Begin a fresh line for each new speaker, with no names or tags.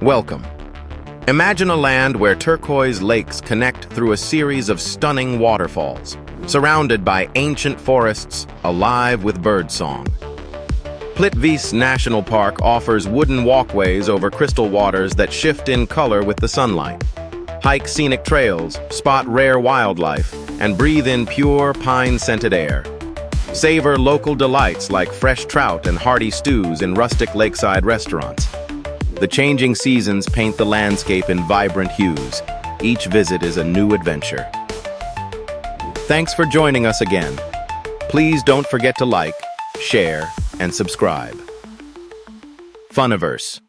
Welcome. Imagine a land where turquoise lakes connect through a series of stunning waterfalls, surrounded by ancient forests, alive with birdsong. Plitvice National Park offers wooden walkways over crystal waters that shift in color with the sunlight. Hike scenic trails, spot rare wildlife, and breathe in pure pine-scented air. Savor local delights like fresh trout and hearty stews in rustic lakeside restaurants. The changing seasons paint the landscape in vibrant hues. Each visit is a new adventure. Thanks for joining us again. Please don't forget to like, share, and subscribe. FUNIVERSE.